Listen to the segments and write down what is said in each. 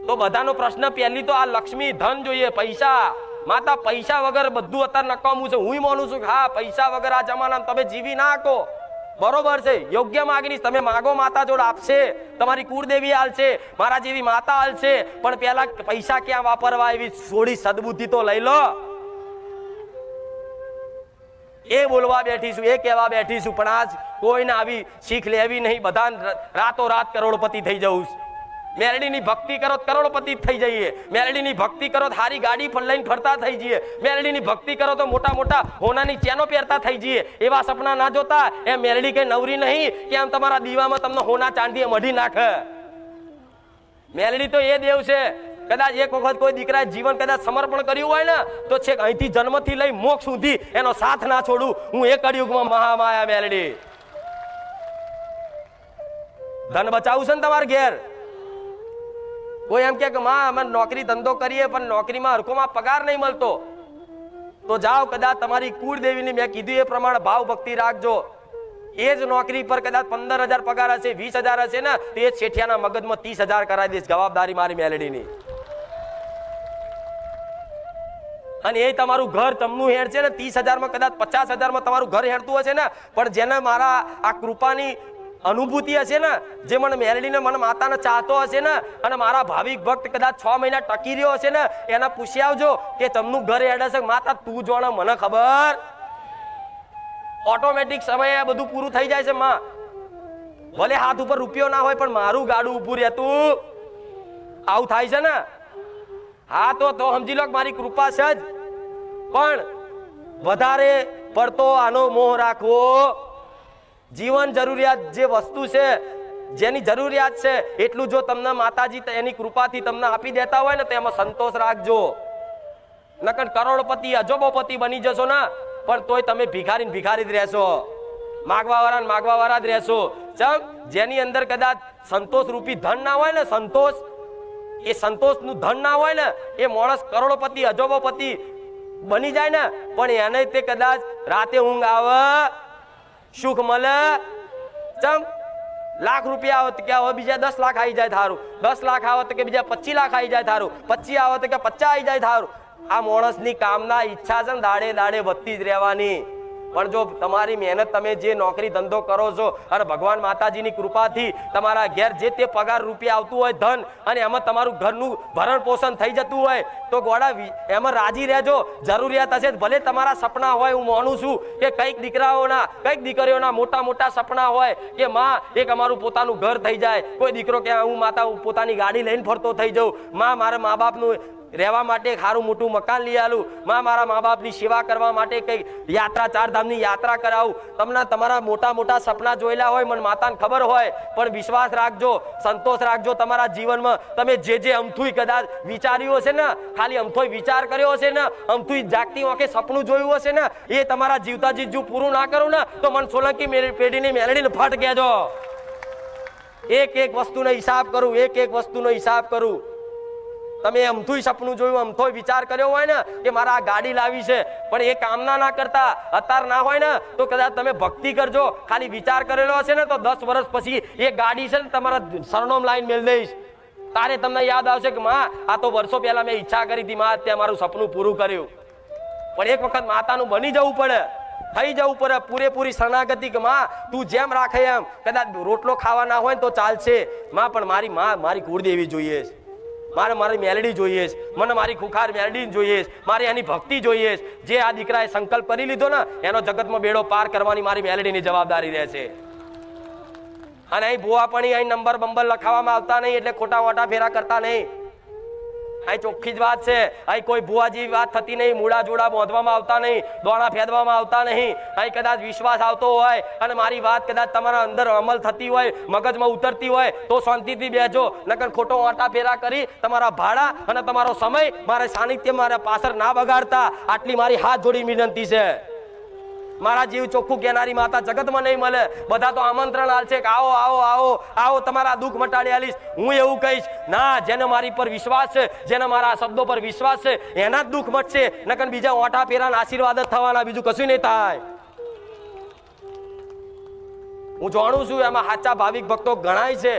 તો બધાનો પ્રશ્ન પહેલી તો આ લક્ષ્મી ધન જોઈએ, પૈસા. માતા પૈસા વગર બધું અત્યારે નકામું છે. હું માનું છું કે હા, પૈસા વગર આ જમાનામાં તમે જીવી ના શકો. બરોબર છે, યોગ્ય માગણી તમે માગો, માતા જોડ આપશે, તમારી કુળદેવી હાલશે, મારા જેવી માતા હાલશે. પણ પેલા પૈસા ક્યાં વાપરવા એવી થોડી સદબુદ્ધિ તો લઈ લો. એ બોલવા બેઠીશું, એ કહેવા બેઠીશું, પણ આજ કોઈને આવી શીખ લેવી નહીં. બધા રાતો રાત કરોડપતિ થઈ જવું. મેલડીની ભક્તિ કરો કરોડપતિ થઈ જઈએ. મેલડીની ભક્તિ કરો હારી ગાડી લઈને ફરતા થઈ જઈએ. મેલડીની ભક્તિ કરો તો મોટા મોટા હોનાની ચેનો પહેરતા થઈ જઈએ. એવા સપના ના જોતા. એ મેલડી કઈ નવરી નહીં કે આમ તમારા દીવામાં તમને હોના ચાંદી મઢી નાખે. મેલડી તો એ દેવ છે, કદાચ એક વખત કોઈ દીકરાએ જીવન કદાચ સમર્પણ કર્યું હોય ને તો છેક અહીંથી જન્મથી લઈ મોક્ષ સુધી એનો સાથ ના છોડું. હું એ કળિયુગમાં મહામાયા મેલડી. ધન બચાવું છે ને તમારે ઘેર. કોઈ એમ કે માં અમે નોકરી ધંધો કરીએ પણ નોકરીમાં હરખોમાં પગાર નહીં મળતો, તો જાઓ કદાચ તમારી કુળદેવીની મેં કીધું એ પ્રમાણે ભાવ ભક્તિ રાખજો. એ જ નોકરી પર કદાચ 15,000 પગાર હશે, 20,000 હશે ને તો એ શેઠિયાના મગજમાં 30,000 કરાવી દઈશ. જવાબદારી મારી મેલડીની. અને એ તમારું ઘર તમનું હેડ છે ને 30,000 માં કદાચ 50,000 માં તમારું ઘર હેડતું હશે ને, પણ જેને મારા આ કૃપાની અનુભૂતિ હશે ને, જે મને મેલડીને મને માતાને ચાહતો હશે ને, અને મારા ભાવિક ભક્ત કદાચ 6 મહિના ટકી રહ્યો હશે ને, એના પૂછી આવજો કે તમનું ઘર હેડે છે. માતા તું જોણે, મને ખબર. ઓટોમેટિક સમયે બધું પૂરું થઈ જાય છે. માં ભલે હાથ ઉપર રૂપિયો ના હોય પણ મારું ગાડું ઊભું રહેતું. આવું થાય છે ને. હા તો સમજી લો મારી કૃપા છે જ. પણ વધારે પડતો આનો મોહ રાખવો. જીવન જરૂરિયાત જે વસ્તુ છે, જેની જરૂરિયાત છે એટલું જો તમને માતાજી એની કૃપાથી તમને આપી દેતા હોય ને તો એમાં સંતોષ રાખજો. નકર કરોડપતિ અજોબોપતિ બની જશો ને પણ તોય તમે ભિખારી ભિખારી જ રહેશો. માગવા વાળા જ રહેશો. જેની અંદર કદાચ સંતોષ રૂપી ધન ના હોય ને, સંતોષ, એ સંતોષ નું ધન ના હોય ને, એ માણસ કરોડપતિ અજોબોપતિ બની જાય ને પણ એને તે કદાચ રાતે ઊંઘ આવે, સુખ મળે. ચમ લાખ રૂપિયા આવે તો કે હવે બીજા 10 લાખ આવી જાય થારું, 10 લાખ આવે તો કે બીજા 25 લાખ આવી જાય થારું, 25 આવે તો કે 50 આવી જાય થારું. આ માણસની કામના ઈચ્છા છે ને દાડે દાડે વધતી જ રહેવાની. પણ જો તમારી મહેનત, તમે જે નોકરી ધંધો કરો છો અને ભગવાન માતાજીની કૃપાથી તમારા ઘેર જે તે પગાર રૂપિયા આવતું હોય ધન, અને એમાં તમારું ઘરનું ભરણ પોષણ થઈ જતું હોય તો ગોડા એમાં રાજી રહેજો. જરૂરિયાત હશે ભલે તમારા સપના હોય, હું માનું છું કે કંઈક દીકરાઓના કંઈક દીકરીઓના મોટા મોટા સપના હોય કે માં એક અમારું પોતાનું ઘર થઈ જાય. કોઈ દીકરો કે હું માતા પોતાની ગાડી લઈને ફરતો થઈ જાઉં, માં મારા મા બાપનું રહેવા માટે સારું મોટું મકાન લઈ આલું, માં મારા મા બાપની સેવા કરવા માટે કંઈક યાત્રા, 4 ધામની યાત્રા કરાવું. તમને તમારા મોટા મોટા સપના જોયેલા હોય, મને માતાને ખબર હોય, પણ વિશ્વાસ રાખજો, સંતોષ રાખજો તમારા જીવનમાં. તમે જે અમથું કદાચ વિચાર્યું હશે ને, ખાલી અમથોય વિચાર કર્યો હશે ને, અમથું જાગતી આંખે સપનું જોયું હશે ને, એ તમારા જીવતા જીવજુ પૂરું ના કરું ને તો મન સોલંકી પેઢીની મેલડીને ફટ કહેજો. એક વસ્તુનો હિસાબ કરું, એક વસ્તુનો હિસાબ કરું. તમે અમથું સપનું જોયું, અમથો વિચાર કર્યો હોય ને કે મારા આ ગાડી લાવી છે, પણ એ કામના ના કરતા અત્યાર ના હોય ને તો કદાચ તમે ભક્તિ કરજો. ખાલી વિચાર કરેલો હશે ને તો 10 વર્ષ પછી એ ગાડી છે ને તમારા સરનામ લાઈન મેળ દઈશ. તારે તમને યાદ આવશે કે માં આ તો વર્ષો પહેલા મેં ઈચ્છા કરી હતી, માં ત્યાં મારું સપનું પૂરું કર્યું. પણ એક વખત માતાનું બની જવું પડે, થઈ જવું પડે. પૂરેપૂરી શરણાગતિ કે માં તું જેમ રાખે એમ. કદાચ રોટલો ખાવા ના હોય ને તો ચાલશે માં, પણ મારી કુળદેવી જોઈએ, મારી મેલડી જોઈએ, મને મારી ખુખાર મેલડી જોઈએ, મારી એની ભક્તિ જોઈએ. જે આ દીકરાએ સંકલ્પ કરી લીધો ને એનો જગતમાં બેડો પાર કરવાની મારી મેલડીની જવાબદારી રહેશે. અને અહીં ભુવા પણ અહીં નંબર બંબર લખાવવામાં આવતા નહીં, એટલે ખોટા મોટા ફેરા કરતા નહીં. અહીં ચોખ્ખી જ વાત છે. અહીં કોઈ ભુવા જેવી વાત થતી નહીં, મૂળા જોડા બાંધવામાં આવતા નહીં, દોણા ફેદવામાં આવતા નહીં. અહીં કદાચ વિશ્વાસ આવતો હોય અને મારી વાત કદાચ તમારા અંદર અમલ થતી હોય, મગજમાં ઉતરતી હોય તો શાંતિથી બેસજો. નકર ખોટો મોટા ફેરા કરી તમારા ભાડા અને તમારો સમય મારા સાનિધ્ય મારા પાછળ ના બગાડતા. આટલી મારી હાથ જોડી વિનંતી છે. મારા જીવ ચોખ્ખું કહેનારી માતા જગતમાં નહીં મળે. બધા તો આમંત્રણ આલશે કે આવો આવો આવો આવો, તમારા દુઃખ મટાડી આલીશ. હું એવું કહીશ ના, જેને મારી પર વિશ્વાસ છે, જેને મારા શબ્દો પર વિશ્વાસ છે એના જ દુઃખ મટશે. નકર બીજા ઓઠા ફેરાના આશીર્વાદ જ થવાના, બીજું કશું નહીં થાય. હું જાણું છું એમાં સાચા ભાવિક ભક્તો ગણાય છે,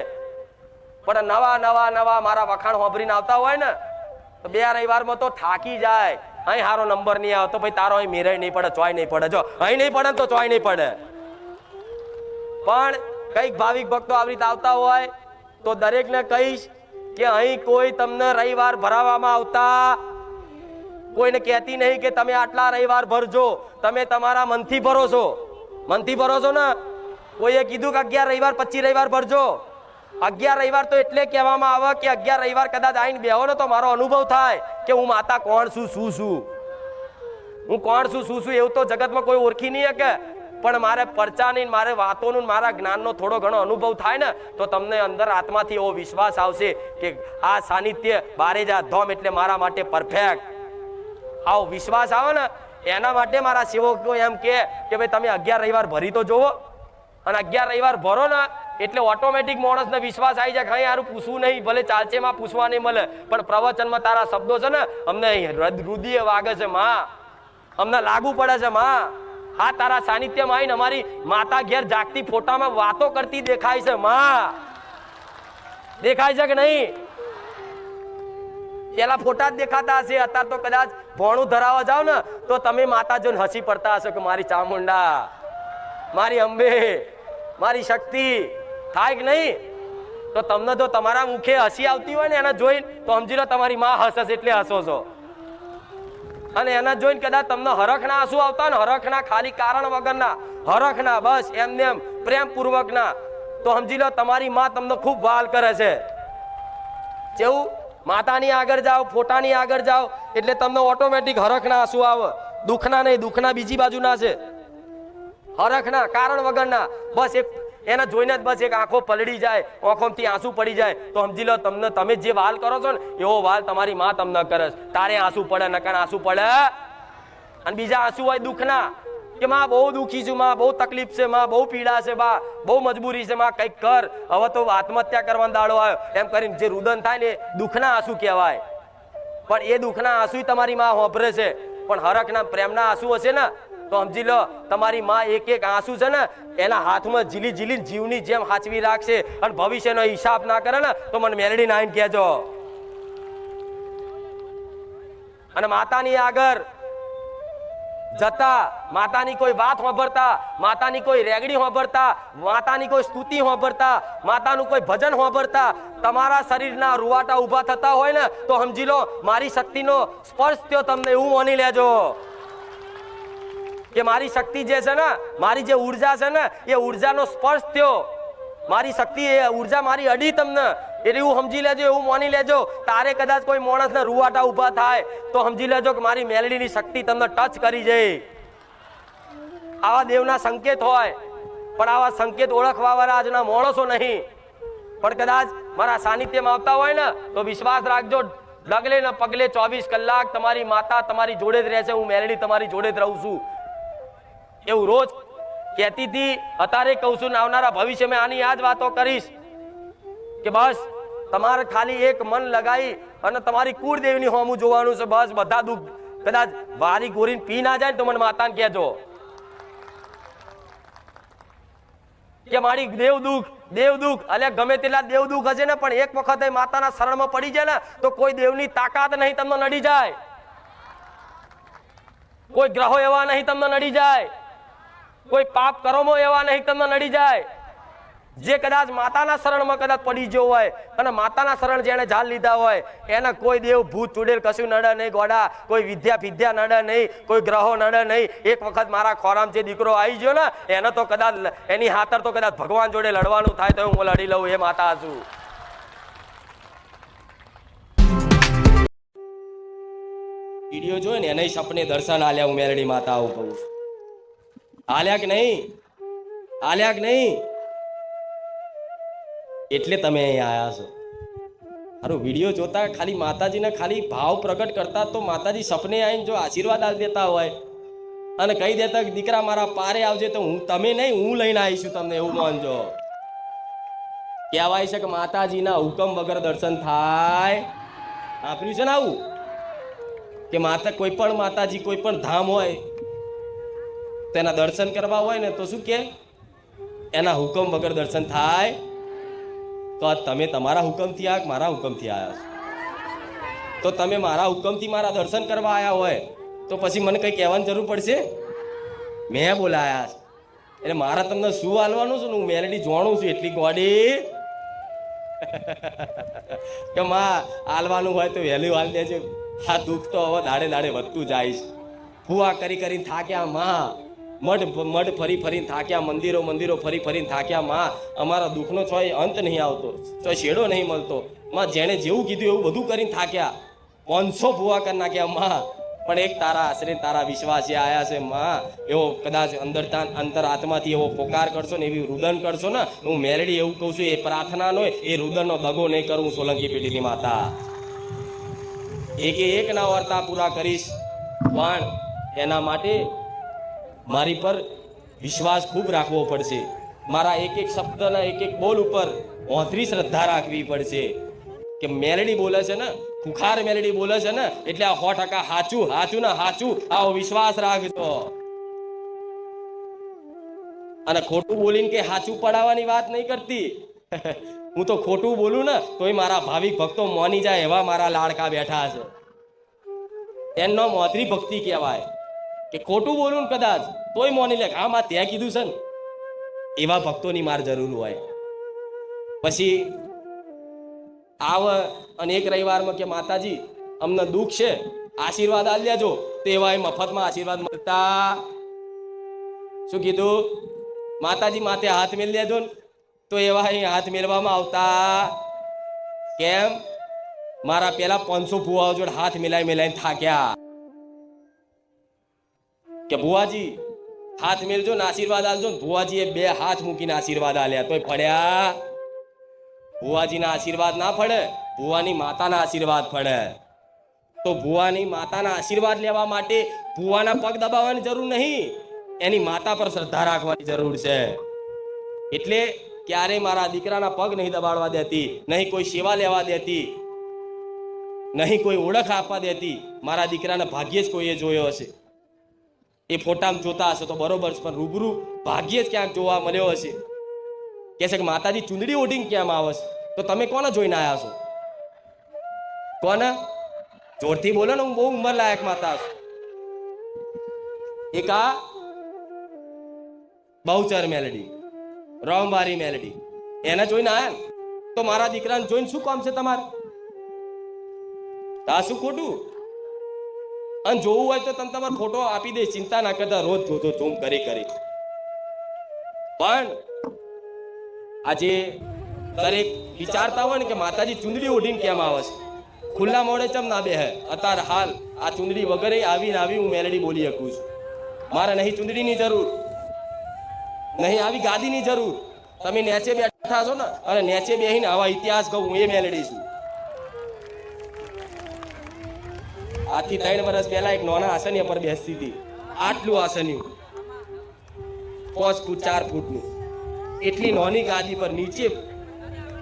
પણ નવા નવા નવા મારા વખાણ સાંભળીને આવતા હોય ને તો 2 રવિવારમાં તો થાકી જાય. અહીં સારો નંબર નહીં આવતો ભાઈ, તારો અહીં મેરે નહીં પડે, ચોય નહીં પડે. જો અહીં નહીં પડે તો ચોય નહીં પડે. પણ કઈક ભાવિક ભક્તો આવી રીતે આવતા હોય તો દરેકને કહીશ કે અહીં કોઈ તમને રવિવાર ભરાવામાં આવતા કોઈને કહેતી નહીં કે તમે આટલા રવિવાર ભરજો. તમે તમારા મનથી ભરો છો. મનથી ભરો છો ને. કોઈએ કીધું કે 11 રવિવાર 25 રવિવાર ભરજો. 11 રવિવાર તો એટલે કહેવામાં આવે કે 11 રવિવાર કદાચ આવીને બેહો ને તો મારો અનુભવ થાય કે હું માતા કોણ છું, શું છું, હું કોણ છું, શું છું, એવું તો જગતમાં કોઈ ઓળખી નહીં શકે. પણ મારે પરચાની, મારે વાતોનું, મારા જ્ઞાનનો થોડો ઘણો અનુભવ થાય ને તો તમને અંદર આત્માથી એવો વિશ્વાસ આવશે કે આ સાનિધ્ય બારેજા ધામ એટલે મારા માટે પરફેક્ટ. આવો વિશ્વાસ આવે ને એના માટે મારા સેવકો એમ કે ભાઈ તમે 11 રવિવાર ભરી તો જોવો. અને 11 રવિવાર ભરો ને એટલે ઓટોમેટિક માણસને વિશ્વાસ આવી જાય કે અહીં યાર પૂછવું નહીં, ભલે ચાલચેમાં પૂછવા નહીં મળે પણ પ્રવચનમાં તારા શબ્દો છે ને અમને હૃદય વાગે છે માં, અમને લાગુ પડે છે માં. હા, તારા સાનિધ્યમાં આવીને અમારી માતા ઘેર જાગતી ફોટામાં વાતો કરતી દેખાય છે માં. દેખાય છે કે નહીં? પેલા ફોટા જ દેખાતા હશે, અત્યારે તો કદાચ ભોણું ધરાવવા જાવ ને તો તમે માતા જોઈને હસી પડતા હશો કે મારી ચામુંડા, મારી અંબે, મારી શક્તિ. થાય કે નહીં? તો તમને જો તમારા મુખે હસી આવતી હોય ને એને જોઈને તો સમજી લો તમારી માં હસે એટલે હસો છો. અને એના જોઈને કદાચ તમને હરખના આંસુ આવતા ને, હરખના, ખાલી કારણ વગરના હરખના, બસ એમને એમ પ્રેમપૂર્વકના, તો સમજી લો તમારી માં તમને ખૂબ વાલ કરે છે. કેવું? માતાની આગળ જાઓ, ફોટાની આગળ જાઓ એટલે તમને ઓટોમેટિક હરખના આંસુ આવે. દુઃખના નહીં, દુઃખના બીજી બાજુના છે, હરખના કારણ વગરના. બસ એક એને જોઈને જ બસ એક આંખો પલળી જાય, આંખોમાંથી આંસુ પડી જાય તો સમજી લો તમને, તમે જે વાલ કરો છો ને એવો વાલ તમારી માં તમને કરે. તારે આંસુ પડે, નકર આંસુ પડે. અને બીજા આંસુ હોય દુઃખના કે માં બહુ દુઃખી છું, માં બહુ તકલીફ છે, માં બહુ પીડા છે, બા બહુ મજબૂરી છે, માં કંઈક કર, હવે તો આત્મહત્યા કરવાનો દાડો આવ્યો, એમ કરીને જે રુદન થાય ને દુઃખના આંસુ કહેવાય. પણ એ દુઃખના આંસુ તમારી માં હોભરે છે. પણ હરખના પ્રેમના આંસુ હશે ને તો સમજી લો તમારી માં એક એક આંસુ છે ને એના હાથમાં ઝીલી ઝીલી જીવની જેમ હાચવી રાખશે. અને ભવિષ્યનો હિસાબ ના કરે ને તો મને મેલડી નાઈને કહેજો. અને માતાની આગળ જતા, માતાની કોઈ વાત સાંભળતા, માતાની કોઈ રેગડી સાંભળતા, માતાની કોઈ સ્તુતિ સાંભળતા, માતાનું કોઈ ભજન સાંભળતા તમારા શરીરના રૂવાટા ઊભા થતા હોય ને તો સમજી લો મારી શક્તિનો સ્પર્શ થયો તમને, એવું માની લેજો કે મારી શક્તિ જે છે ને, મારી જે ઉર્જા છે ને એ ઉર્જાનો સ્પર્શ થયો. મારી શક્તિ, એ ઉર્જા મારી અડી તમને, એટલે એવું સમજી લેજો, એવું માની લેજો. તારે કદાચ કોઈ માણસને રૂવાટા ઊભા થાય તો સમજી લેજો કે મારી મેલડીની શક્તિ તમને ટચ કરી જાય. આવા દેવના સંકેત હોય, પણ આવા સંકેત ઓળખવા વાળા આજના માણસો નહીં. પણ કદાચ મારા સાનિધ્યમાં આવતા હોય ને તો વિશ્વાસ રાખજો, ડગલે ને પગલે 24 કલાક તમારી માતા તમારી જોડે જ રહેશે. હું મેલડી તમારી જોડે જ રહું છું એવું રોજ કહેતી હતી. અત્યારે કહું છું, આવનારા ભવિષ્યમાં આની આ જ વાતો કરીશ કે બસ તમારે ખાલી એક મન લગાવી અને તમારી કુળદેવીની હોમું જોવાનું છે. બસ બધા દુઃખ કદાચ વારી ગોરીને પી ના જાય તો મને માતાને કહેજો કે મારી દેવ દુઃખ અલ્યા ગમે તેટલા દેવ દુઃખ હશે ને પણ એક વખત માતાના શરણમાં પડી જાય ને તો કોઈ દેવની તાકાત નહીં તમને નડી જાય, કોઈ ગ્રહો એવા નહીં તમને નડી જાય, કોઈ પાપ કર્મો એવા નહીં તમને નડી જાય. જે કદાચ માતાના શરણમાં કદાચ પડી ગયો હોય અને માતાના શરણ જેને ઝાલ લીધા હોય એને કોઈ દેવ ભૂત ચુડેલ કશું નડે નહીં, ગોડા કોઈ વિદ્યા નડે નહીં, કોઈ ગ્રહો નડે નહીં. એક વખત મારા ખોરામ જે દીકરો આવી ગયો ને એને તો કદાચ એની હાથર તો કદાચ ભગવાન જોડે લડવાનું થાય તો હું લડી લઉં, એ માતા છું. વિડીયો જોઈ ને એને સપને દર્શન આલ્યા, હું મેલડી માતા આવું કહું છું. આલ્યા કે નહીં? આલ્યા કે નહીં? એટલે તમે અહીંયા આવ્યા છો. હારું વિડીયો જોતા ખાલી માતાજીને ખાલી ભાવ પ્રગટ કરતા તો માતાજી સપને આવીને જો આશીર્વાદ આપી દેતા હોય અને કહી દેતા કે દીકરા મારા પારે આવજે તો હું, તમે નહીં હું લઈને આવીશું તમને, એવું માનજો. કહેવાય છે કે માતાજીના હુકમ વગર દર્શન થાય. સાંભળ્યું છે ને આવું કે માતા કોઈ પણ માતાજી કોઈ પણ ધામ હોય તેના દર્શન કરવા હોય ને તો શું કે એના હુકમ વગર દર્શન થાય. તો આ તમે તમારા હુકમથી આવ્યા કે મારા હુકમથી આવ્યા છો? તો તમે મારા હુકમથી મારા દર્શન કરવા આવ્યા હોય તો પછી મને કંઈ કહેવાની જરૂર પડશે? મેં બોલાયા છે એટલે મારા તમને શું હાલવાનું છે ને? હું મેલેડી જોણું છું એટલી ગોડી કે માં હાલવાનું હોય તો વહેલું હાલ દેજો. આ દુઃખ તો હવે દાડે દાડે વધતું જાય છે. ફુવા કરી કરીને થાક્યા માં, મઢ ફરી ફરીને થાક્યા, મંદિરો ફરી ફરીને થાક્યા માં. અમારા દુઃખનો છોય અંત નહીં આવતો, છોય છેડો નહીં મળતો માં. જેણે જેવું કીધું એવું બધું કરીને થાક્યા, 500 ફુવા કરી નાખ્યા માં. પણ એક તારા આશરે તારા વિશ્વાસી આયા છે માં. એવો કદાચ અંતર આત્માથી એવો પોકાર કરશો ને, એવી રુદન કરશો ને, હું મેલડી એવું કહું છું, એ પ્રાર્થના નો એ રુદનનો દગો નહીં કરું સોલંકી પેઢીની માતા. એક ના વાર્તા પૂરા કરીશ, પણ એના માટે મારી પર વિશ્વાસ ખૂબ રાખવો પડશે. મારા એક શબ્દના એક બોલ ઉપર ઓંધરી શ્રદ્ધા રાખવી પડશે કે મેલડી બોલે છે ને, ખુખાર મેલડી બોલે છે ને, એટલે આ 100% હાચું ને હાચું, આવો વિશ્વાસ રાખજો. અને ખોટું બોલીને કે હાચું પડાવવાની વાત નહીં કરતી. હું તો ખોટું બોલું ને તોય મારા ભાવિક ભક્તો મોની જાય એવા મારા લાડકા બેઠા છે. એમનો મોતરી ભક્તિ કહેવાય કે ખોટું બોલું ને કદાચ તોય મોની લે, હા માં ત્યાં કીધું છે ને. એવા ભક્તોની માર જરૂર હોય. પછી અને એક રવિવારમાં કે માતાજી અમને દુઃખ છે, આશીર્વાદ આલ દેજો. તો એવા મફતમાં આશીર્વાદ મળતા. શું કીધું? માતાજી માથે હાથ મેલ દેજો ને, તો એવા હાથ મેળવામાં આવતા. કેમ? મારા પેલા 500 ભુવાઓ જોડે હાથ મિલાઈને થાક્યા કે ભુવાજી હાથ મેલજો ને આશીર્વાદ આલજો. ભુવાજીએ 2 હાથ મૂકીને આશીર્વાદ આલ્યા તોય ફળ્યા. ભુવાજીના આશીર્વાદ ના ફળે, ભુવાની માતાના આશીર્વાદ ફળે. તો ભુવાની માતાના આશીર્વાદ લેવા માટે ભુવાના પગ દબાવવાની જરૂર નહીં, એની માતા પર શ્રદ્ધા રાખવાની જરૂર છે. એટલે ક્યારે મારા દીકરાના પગ નહીં દબાડવા દેતી, નહીં કોઈ સેવા લેવા દેતી, નહીં કોઈ ઓળખ આપવા દેતી. મારા દીકરાના ભાગ્યે જ કોઈએ જોયો હશે. એ ફોટામાં જોતા હશે તો બરોબર છે, પણ રૂબરૂ ભાગ્યે જ ક્યાંક જોવા મળ્યો હશે. કે છે કે માતાજી ચુંદડી ઓઢીને કેમ આવે છે? તો તમે કોને જોઈને આવ્યા છો? કોને? જોરથી બોલો ને, હું બહુ ઉંમર લાયક માતા છું. એક આ બહુચર મેલડી, રોમવારી મેલડી, એને જોઈને આયા ને, તો મારા દીકરાને જોઈને શું કામ છે તમારે? આ શું ખોટું? અને જોવું હોય તો તમે તમારો ફોટો આપી દે, ચિંતા ના કરતા. રોજ જોતો ઝૂમ કરી. પણ આજે દરેક વિચારતા હોય ને કે માતાજી ચુંદડી ઓઢીને કેમ આવે છે, ખુલ્લા મોડે ચમ ના બે હે. અત્યારે હાલ આ ચુંદડી વગર આવી હું મેલડી બોલી શકું છું. મારે નહીં ચુંદડીની જરૂર, નહીં આવી ગાદીની જરૂર. તમે નેચે બેઠા છો ને, અને નેચે બેહીને આવા ઇતિહાસ કહું, હું એ મેલડી છું. આજથી 3 વર્ષ પહેલા એક નાના આસનિયા પર બેસતી હતી. આટલું આસનિયું, 5 ફૂટ 4 ફૂટનું, એટલી નાની ગાદી પર નીચે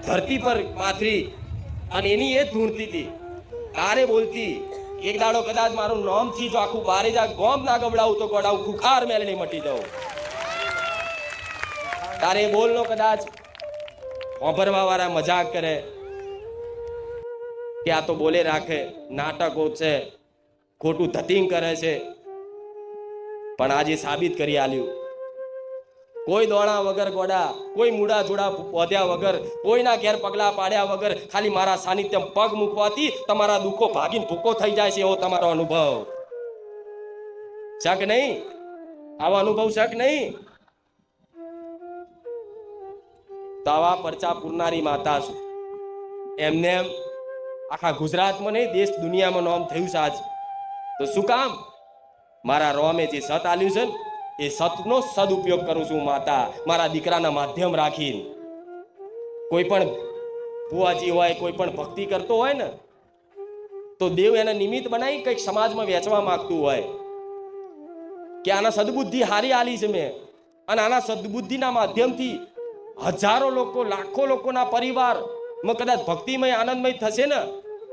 ધરતી પર પાથરી અને એની એ ધૂણતી હતી. તારે બોલતી એક દાડો કદાચ મારું નામ થી જો આખું બારે જા ગોમ ના ગબડાવું તો ગોડાવું, ખુખાર મેલડી મટી જાઉં. તારે બોલનો કદાચ વાપરવા વાળા મજાક કરે કે આ તો બોલે રાખે, નાટકો છે, ખોટું ધતિંગ કરે છે. પણ આજે સાબિત કરી આલ્યું, કોઈ દોણા વગર ગોડા, કોઈ મૂડા જોડા પોધ્યા વગર, કોઈના ઘેર પગલા પાડ્યા વગર, ખાલી મારા સાનિધ્ય પગ મૂકવાથી તમારા દુઃખો ભાગીને ભૂકો થઈ જાય છે. એવો તમારો અનુભવ. શક નહીં? આવો અનુભવ શક નહીં? તો આવા પરચા પૂરનારી માતા છું. એમને આખા ગુજરાતમાં નહીં, દેશ દુનિયામાં નામ થયું છે આજ. તો શું કામ? મારા રોમે જે સત આલ્યું છે ને, એ સતનો સદુપયોગ કરું છું માતા, મારા દીકરાના માધ્યમ રાખીને. કોઈ પણ ભુવાજી હોય, કોઈ પણ ભક્તિ કરતો હોય ને, તો દેવ એને નિમિત્ત બનાવી કંઈક સમાજમાં વેચવા માંગતું હોય કે આના સદબુદ્ધિ હારી આલી છે મેં, અને આના સદબુદ્ધિના માધ્યમથી હજારો લોકો, લાખો લોકોના પરિવારમાં કદાચ ભક્તિમય આનંદમય થશે ને,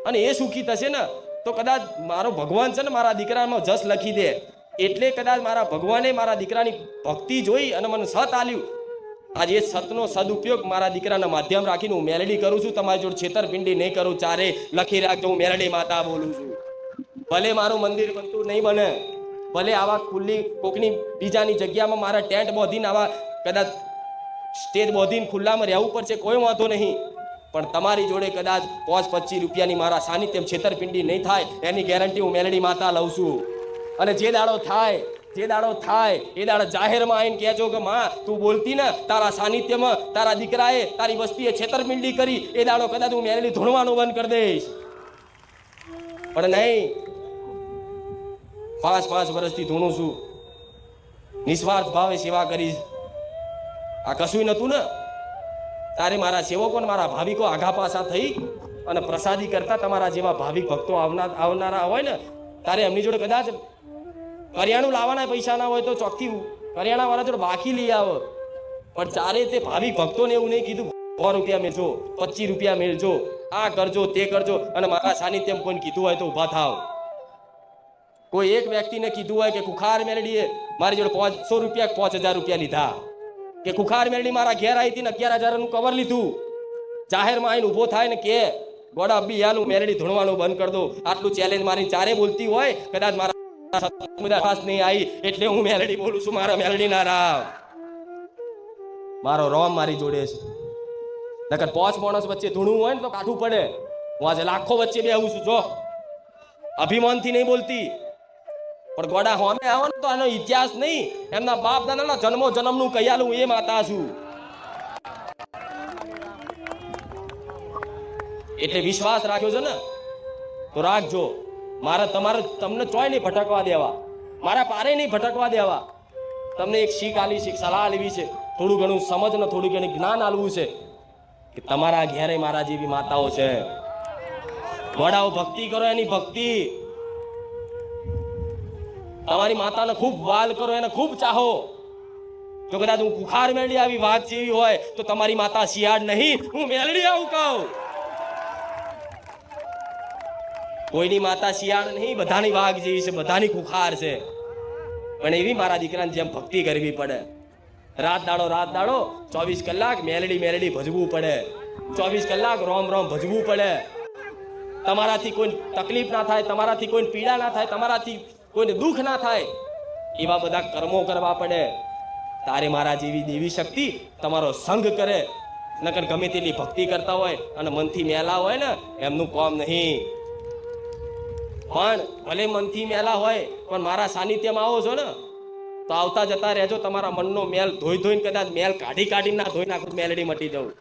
અને એ સુખી થશે ને, તો કદાચ મારો ભગવાન છે ને મારા દીકરામાં જસ લખી દે. એટલે કદાચ મારા ભગવાને મારા દીકરાની ભક્તિ જોઈ અને મને સત આલ્યું આજ એ સતનો સદુપયોગ મારા દીકરાના માધ્યમ રાખીને હું મેલડી કરું છું. તમારી જોડે છેતરપિંડી નહીં કરું. ચારે લખી રાખજો, હું મેલડી માતા બોલું છું. ભલે મારું મંદિર બનતું નહીં બને, ભલે આવા ખુલ્લી કોકની બીજાની જગ્યામાં મારા ટેન્ટ બોધીને આવા કદાચ સ્ટેજ બોધીને ખુલ્લામાં રહેવું પડશે, કોઈ વાંધો નહીં. પણ તમારી જોડે કદાચ 5-25 રૂપિયાની મારા સાનિધ્યમ છેતરપિંડી નહીં થાય એની ગેરંટી હું મેલડી માતા લઉં છું. અને જે દાડો થાય એ દાડો જાહેરમાં આવીને કહેજો કે માં તું બોલતી ને તારા સાનિધ્યમાં તારા દીકરાએ તારી વસ્તીએ છેતરપિંડી કરી, એ દાડો કદાચ હું મેલડી ધૂણવાનું બંધ કરી દઈશ. પણ નહીં, 5 વર્ષથી ધૂણું છું, નિસ્વાર્થ ભાવે સેવા કરીશ. આ કશું નતું ને, તારે મારા સેવકો ને મારા ભાવિકો આઘા પાછા થઈ અને પ્રસાદી કરતા તમારા જેવા ભાવિક ભક્તો આવનારા હોય ને, તારે એમની જોડે કદાચ કરિયાણું લાવવાના પૈસા ના હોય તો ચોખ્ખી કરિયાણા વાળા જોડે બાકી લઈ આવો. પણ ચારે તે ભાવિક ભક્તોને એવું નહીં કીધું 100 રૂપિયા મેળજો, 25 રૂપિયા મેળજો, આ કરજો તે કરજો. અને મારા સાનિધ્યમ કોઈને કીધું હોય તો ઊભા થાવ. કોઈ એક વ્યક્તિને કીધું હોય કે કુખાર મેલડીએ મારી જોડે 500 રૂપિયા 5000 રૂપિયા લીધા, કે કુખાર મેલડી મારા ઘેર આવી હતી ને 11,000 નું કવર લીધું, જાહેરમાં આવીને ઊભો થાય ને કે ગોડા અબ્બી યાલું મેલડી ધૂણવાનું બંધ કરી દો, આટલું ચેલેન્જ મારી ચારે બોલતી હોય, કદાચ મારા નહીં આવી એટલે હું મેલડી બોલું છું. મારા મેલડી ના રામ, મારો રોમ મારી જોડે છે. નકર 5 માણસ વચ્ચે ધૂણવું હોય ને તો કાઠું પડે. હું આજે લાખો વચ્ચે બેહું છું. જો અભિમાનથી નહીં બોલતી, પણ ગોડા હોમે આવો ને તો આનો ઇતિહાસ નહીં, એમના બાપ દાદાના જન્મો જન્મનું કયાલું એ માતા છું. એટલે વિશ્વાસ રાખ્યો છે ને તો રાખજો. મારે તમને ચોય નહીં ભટકવા દેવા, મારા પારે નહીં ભટકવા દેવા. તમને એક શીખ આલી છે, સલાહ લેવી છે, થોડું ઘણું સમજ ને થોડું ઘણું જ્ઞાન આલવું છે કે તમારા ઘેરે મારા જેવી માતાઓ છે. વડાઓ ભક્તિ કરો, એની ભક્તિ. તમારી માતાને ખૂબ વાલ કરો, એને ખૂબ ચાહો. તો કદાચ હું કુખાર મેલડી આવી વાત જેવી હોય તો તમારી માતા શિયાળ નહીં, હું મેલડી આવું કહું. કોઈની માતા શિયાળ નહીં, બધાની વાઘ જેવી છે, બધાની કુખાર છે. પણ એવી મારા દીકરાની જેમ ભક્તિ કરવી પડે. રાત દાડો 24 કલાક મેલડી ભજવું પડે, 24 કલાક રોમ ભજવું પડે. તમારાથી કોઈ તકલીફ ના થાય, તમારાથી કોઈ પીડા ના થાય, તમારાથી કોઈને દુઃખ ના થાય, એવા બધા કર્મો કરવા પડે. તારે મારા જેવી દેવી શક્તિ તમારો સંગ કરે. નકર ગમે તેટલી ભક્તિ કરતા હોય અને મનથી મેલા હોય ને, એમનું કામ નહીં. પણ ભલે મનથી મેલા હોય પણ મારા સાનિધ્યમાં આવો છો ને તો આવતા જતા રહેજો. તમારા મનનો મેલ ધોઈને કદાચ મેલ કાઢી ના ધોઈ નાખો, મેલડી મટી જવું.